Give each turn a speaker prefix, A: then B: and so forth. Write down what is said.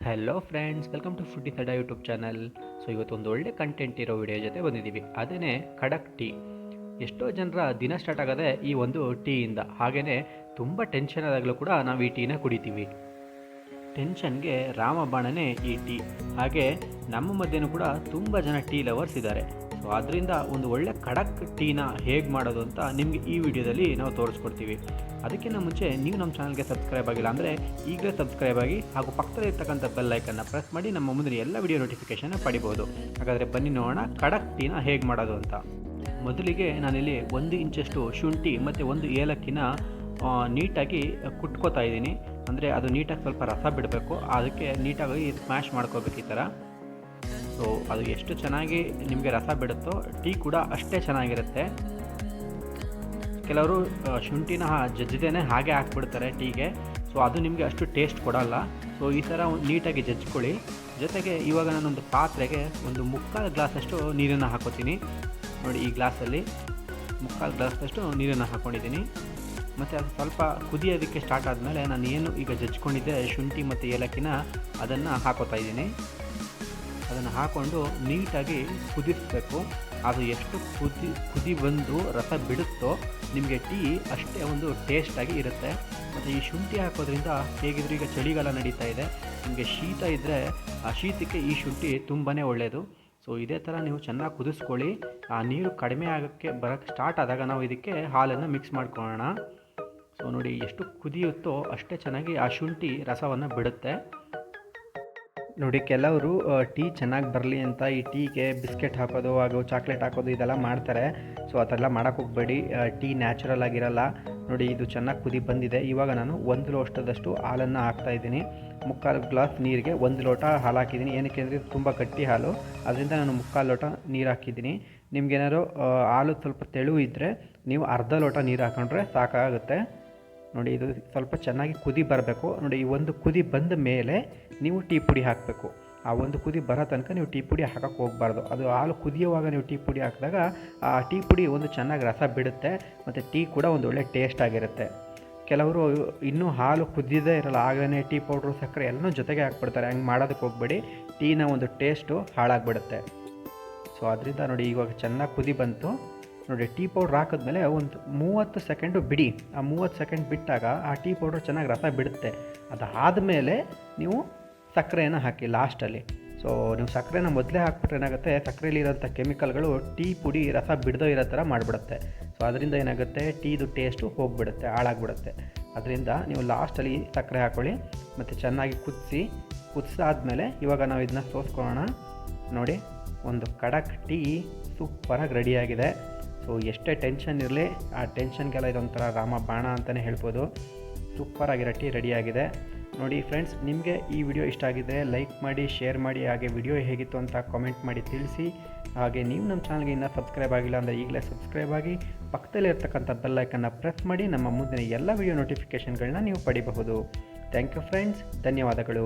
A: Hello friends, welcome to foodie ತಡ YouTube channel. So ಇವತ್ತೊಂದು ಒಳ್ಳೆ ಕಂಟೆಂಟ್ ಇರೋ ವಿಡಿಯೋ ಜೊತೆ ಬಂದಿದ್ದೀವಿ. ಅದೇ ಖಡಕ್ ಟೀ. ಎಷ್ಟೋ ಜನರ ದಿನ ಸ್ಟಾರ್ಟ್ ಆಗೋದೇ ಈ ಒಂದು ಟೀಯಿಂದ. ಹಾಗೆಯೇ ತುಂಬ ಟೆನ್ಷನ್ ಆದಾಗಲೂ ಕೂಡ ನಾವು ಈ ಟೀನ ಕುಡಿತೀವಿ. ಟೆನ್ಷನ್ಗೆ ರಾಮಬಾಣನೇ ಈ ಟೀ. ಹಾಗೆ ನಮ್ಮ ಮಧ್ಯೆನೂ ಕೂಡ ತುಂಬ ಜನ ಟೀ ಲವರ್ಸ್ ಇದ್ದಾರೆ. ಸೊ ಅದರಿಂದ ಒಂದು ಒಳ್ಳೆ ಖಡಕ್ ಟೀನ ಹೇಗೆ ಮಾಡೋದು ಅಂತ ನಿಮಗೆ ಈ ವಿಡಿಯೋದಲ್ಲಿ ನಾವು ತೋರಿಸ್ಕೊಡ್ತೀವಿ. ಅದಕ್ಕಿಂತ ಮುಂಚೆ ನೀವು ನಮ್ಮ ಚಾನಲ್ಗೆ ಸಬ್ಸ್ಕ್ರೈಬ್ ಆಗಿಲ್ಲ ಅಂದರೆ ಈಗಲೇ ಸಬ್ಸ್ಕ್ರೈಬ್ ಆಗಿ ಹಾಗೂ ಪಕ್ಕದಲ್ಲಿ ಇರ್ತಕ್ಕಂಥ ಬೆಲ್ ಐಕನ್ನ ಪ್ರೆಸ್ ಮಾಡಿ ನಮ್ಮ ಮುಂದಿನ ಎಲ್ಲ ವಿಡಿಯೋ ನೋಟಿಫಿಕೇಷನ್ನ ಪಡಿಬೋದು. ಹಾಗಾದರೆ ಬನ್ನಿ ನೋಡೋಣ ಖಡಕ್ ಟೀನ ಹೇಗೆ ಮಾಡೋದು ಅಂತ. ಮೊದಲಿಗೆ ನಾನಿಲ್ಲಿ 1 ಇಂಚಷ್ಟು ಶುಂಠಿ ಮತ್ತು 1 ಏಲಕ್ಕಿನ ನೀಟಾಗಿ ಕುಟ್ಕೋತಾ ಇದ್ದೀನಿ. ಅಂದರೆ ಅದು ನೀಟಾಗಿ ಸ್ವಲ್ಪ ರಸ ಬಿಡಬೇಕು, ಅದಕ್ಕೆ ನೀಟಾಗಿ ಸ್ಮ್ಯಾಶ್ ಮಾಡ್ಕೋಬೇಕು ಈ ಥರ. ಸೊ ಅದು ಎಷ್ಟು ಚೆನ್ನಾಗಿ ನಿಮಗೆ ರಸ ಬಿಡುತ್ತೋ ಟೀ ಕೂಡ ಅಷ್ಟೇ ಚೆನ್ನಾಗಿರುತ್ತೆ. ಕೆಲವರು ಶುಂಠಿನ ಜಜ್ಜಿದೇನೆ ಹಾಗೆ ಹಾಕ್ಬಿಡ್ತಾರೆ ಟೀಗೆ. ಸೊ ಅದು ನಿಮಗೆ ಅಷ್ಟು ಟೇಸ್ಟ್ ಕೊಡಲ್ಲ. ಸೊ ಈ ಥರ ನೀಟಾಗಿ ಜಜ್ಕೊಳ್ಳಿ. ಜೊತೆಗೆ ಇವಾಗ ನಾನೊಂದು ಪಾತ್ರೆಗೆ ಒಂದು 3/4 ಗ್ಲಾಸಷ್ಟು ನೀರನ್ನು ಹಾಕೋತೀನಿ. ನೋಡಿ, ಈ ಗ್ಲಾಸಲ್ಲಿ 3/4 ಗ್ಲಾಸಷ್ಟು ನೀರನ್ನು ಹಾಕ್ಕೊಂಡಿದ್ದೀನಿ. ಮತ್ತು ಅದು ಸ್ವಲ್ಪ ಕುದಿಯೋದಕ್ಕೆ ಸ್ಟಾರ್ಟ್ ಆದಮೇಲೆ ನಾನು ಏನು ಈಗ ಜಜ್ಕೊಂಡಿದ್ದೆ ಶುಂಠಿ ಮತ್ತು ಏಲಕ್ಕಿನ ಅದನ್ನು ಹಾಕೋತಾ ಇದ್ದೀನಿ. ಅದನ್ನು ಹಾಕ್ಕೊಂಡು ನೀಟಾಗಿ ಕುದಿಸಬೇಕು. ಅದು ಎಷ್ಟು ಕುದಿ ಬಂದು ರಸ ಬಿಡುತ್ತೋ ನಿಮಗೆ ಟೀ ಅಷ್ಟೇ ಒಂದು ಟೇಸ್ಟಾಗಿ ಇರುತ್ತೆ. ಮತ್ತು ಈ ಶುಂಠಿ ಹಾಕೋದ್ರಿಂದ ಹೇಗಿದ್ರು ಈಗ ಚಳಿಗಾಲ ನಡೀತಾ ಇದೆ, ನಿಮಗೆ ಶೀತ ಇದ್ದರೆ ಆ ಶೀತಕ್ಕೆ ಈ ಶುಂಠಿ ತುಂಬಾ ಒಳ್ಳೆಯದು. ಸೊ ಇದೇ ಥರ ನೀವು ಚೆನ್ನಾಗಿ ಕುದಿಸ್ಕೊಳ್ಳಿ. ಆ ನೀರು ಕಡಿಮೆ ಬರೋಕ್ಕೆ ಸ್ಟಾರ್ಟ್ ಆದಾಗ ನಾವು ಇದಕ್ಕೆ ಹಾಲನ್ನು ಮಿಕ್ಸ್ ಮಾಡ್ಕೊಳ್ಳೋಣ. ಸೊ ನೋಡಿ, ಎಷ್ಟು ಕುದಿಯುತ್ತೋ ಅಷ್ಟೇ ಚೆನ್ನಾಗಿ ಆ ಶುಂಠಿ ರಸವನ್ನು ಬಿಡುತ್ತೆ. ನೋಡಿ, ಕೆಲವರು ಟೀ ಚೆನ್ನಾಗಿ ಬರಲಿ ಅಂತ ಈ ಟೀಗೆ ಬಿಸ್ಕೆಟ್ ಹಾಕೋದು ಹಾಗೂ ಚಾಕ್ಲೇಟ್ ಹಾಕೋದು ಇದೆಲ್ಲ ಮಾಡ್ತಾರೆ. ಸೊ ಅದೆಲ್ಲ ಮಾಡೋಕ್ಕೆ ಹೋಗಬೇಡಿ. ಟೀ ನ್ಯಾಚುರಲ್ ಆಗಿರಲ್ಲ. ನೋಡಿ, ಇದು ಚೆನ್ನಾಗಿ ಕುದಿ ಬಂದಿದೆ. ಇವಾಗ ನಾನು 1 ಲೋಟದಷ್ಟು ಹಾಲನ್ನು ಹಾಕ್ತಾಯಿದ್ದೀನಿ. 3/4 ಗ್ಲಾಸ್ ನೀರಿಗೆ 1 ಲೋಟ ಹಾಲು ಹಾಕಿದ್ದೀನಿ. ಏನಕ್ಕೆ ಅಂದರೆ ತುಂಬ ಗಟ್ಟಿ ಹಾಲು, ಅದರಿಂದ ನಾನು 3/4 ಲೋಟ ನೀರು ಹಾಕಿದ್ದೀನಿ. ನಿಮ್ಗೇನಾದ್ರು ಹಾಲು ಸ್ವಲ್ಪ ತೆಳು ಇದ್ದರೆ ನೀವು ಅರ್ಧ ಲೋಟ ನೀರು ಹಾಕೊಂಡ್ರೆ ಸಾಕಾಗುತ್ತೆ. ನೋಡಿ, ಇದು ಸ್ವಲ್ಪ ಚೆನ್ನಾಗಿ ಕುದಿ ಬರಬೇಕು. ನೋಡಿ, ಈ ಒಂದು ಕುದಿ ಬಂದ ಮೇಲೆ ನೀವು ಟೀ ಪುಡಿ ಹಾಕಬೇಕು. ಆ ಒಂದು ಕುದಿ ಬರೋ ತನಕ ನೀವು ಟೀ ಪುಡಿ ಹಾಕೋಕ್ಕೆ ಹೋಗಬಾರ್ದು. ಅದು ಹಾಲು ಕುದಿಯುವಾಗ ನೀವು ಟೀ ಪುಡಿ ಹಾಕಿದಾಗ ಆ ಟೀ ಪುಡಿ ಒಂದು ಚೆನ್ನಾಗಿ ರಸ ಬಿಡುತ್ತೆ ಮತ್ತು ಟೀ ಕೂಡ ಒಂದು ಒಳ್ಳೆ ಟೇಸ್ಟ್ ಆಗಿರುತ್ತೆ. ಕೆಲವರು ಇನ್ನೂ ಹಾಲು ಕುದಿಯದೇ ಇರಲ್ಲ, ಆಗಲೇ ಟೀ ಪೌಡ್ರು ಸಕ್ಕರೆ ಎಲ್ಲನೂ ಜೊತೆಗೆ ಹಾಕ್ಬಿಡ್ತಾರೆ. ಹಂಗೆ ಮಾಡೋದಕ್ಕೆ ಹೋಗಬೇಡಿ, ಟೀನ ಒಂದು ಟೇಸ್ಟು ಹಾಳಾಗಿಬಿಡುತ್ತೆ. ಸೊ ಅದರಿಂದ ನೋಡಿ, ಇವಾಗ ಚೆನ್ನಾಗಿ ಕುದಿ ಬಂತು. ನೋಡಿ, ಟೀ ಪೌಡ್ರ್ ಹಾಕಿದ್ಮೇಲೆ ಒಂದು 30 ಸೆಕೆಂಡು ಬಿಡಿ. ಆ 30 ಸೆಕೆಂಡ್ ಬಿಟ್ಟಾಗ ಆ ಟೀ ಪೌಡ್ರ್ ಚೆನ್ನಾಗಿ ರಸ ಬಿಡುತ್ತೆ. ಅದಾದಮೇಲೆ ನೀವು ಸಕ್ಕರೆಯನ್ನು ಹಾಕಿ ಲಾಸ್ಟಲ್ಲಿ. ಸೊ ನೀವು ಸಕ್ಕರೆನ ಮೊದಲೇ ಹಾಕ್ಬಿಟ್ರೆ ಏನಾಗುತ್ತೆ, ಸಕ್ಕರೆಯಲ್ಲಿರೋಂಥ ಕೆಮಿಕಲ್ಗಳು ಟೀ ಪುಡಿ ರಸ ಬಿಡದೋ ಇರೋ ಥರ ಮಾಡಿಬಿಡುತ್ತೆ. ಸೊ ಅದರಿಂದ ಏನಾಗುತ್ತೆ, ಟೀದು ಟೇಸ್ಟು ಹೋಗಿಬಿಡುತ್ತೆ, ಹಾಳಾಗ್ಬಿಡುತ್ತೆ. ಅದರಿಂದ ನೀವು ಲಾಸ್ಟಲ್ಲಿ ಸಕ್ಕರೆ ಹಾಕ್ಕೊಳ್ಳಿ ಮತ್ತು ಚೆನ್ನಾಗಿ ಕುದಿಸಾದ್ಮೇಲೆ ಇವಾಗ ನಾವು ಇದನ್ನ ಸೋಸ್ಕೊಳ್ಳೋಣ. ನೋಡಿ, ಒಂದು ಖಡಕ್ ಟೀ ಸೂಪರಾಗಿ ರೆಡಿಯಾಗಿದೆ. ಸೊ ಎಷ್ಟೇ ಟೆನ್ಷನ್ ಇರಲಿ, ಆ ಟೆನ್ಷನ್ಗೆಲ್ಲ ಇದೊಂಥರ ರಾಮಬಾಣ ಅಂತಲೇ ಹೇಳ್ಬೋದು. ಸೂಪರಾಗಿರೋ ಟೀ ರೆಡಿಯಾಗಿದೆ. ನೋಡಿ ಫ್ರೆಂಡ್ಸ್, ನಿಮಗೆ ಈ ವಿಡಿಯೋ ಇಷ್ಟ ಆಗಿದ್ದರೆ ಲೈಕ್ ಮಾಡಿ, ಶೇರ್ ಮಾಡಿ, ಹಾಗೆ ವಿಡಿಯೋ ಹೇಗಿತ್ತು ಅಂತ ಕಾಮೆಂಟ್ ಮಾಡಿ ತಿಳಿಸಿ. ಹಾಗೆ ನೀವು ನಮ್ಮ ಚಾನಲ್ಗೆ ಇನ್ನೂ ಸಬ್ಸ್ಕ್ರೈಬ್ ಆಗಿಲ್ಲ ಅಂದರೆ ಈಗಲೇ ಸಬ್ಸ್ಕ್ರೈಬ್ ಆಗಿ ಪಕ್ಕದಲ್ಲಿರ್ತಕ್ಕಂಥ ಬೆಲ್ ಐಕನ್ನ ಪ್ರೆಸ್ ಮಾಡಿ ನಮ್ಮ ಮುಂದಿನ ಎಲ್ಲ ವಿಡಿಯೋ ನೋಟಿಫಿಕೇಷನ್ಗಳನ್ನ ನೀವು ಪಡಿಬಹುದು. ಥ್ಯಾಂಕ್ ಯು ಫ್ರೆಂಡ್ಸ್, ಧನ್ಯವಾದಗಳು.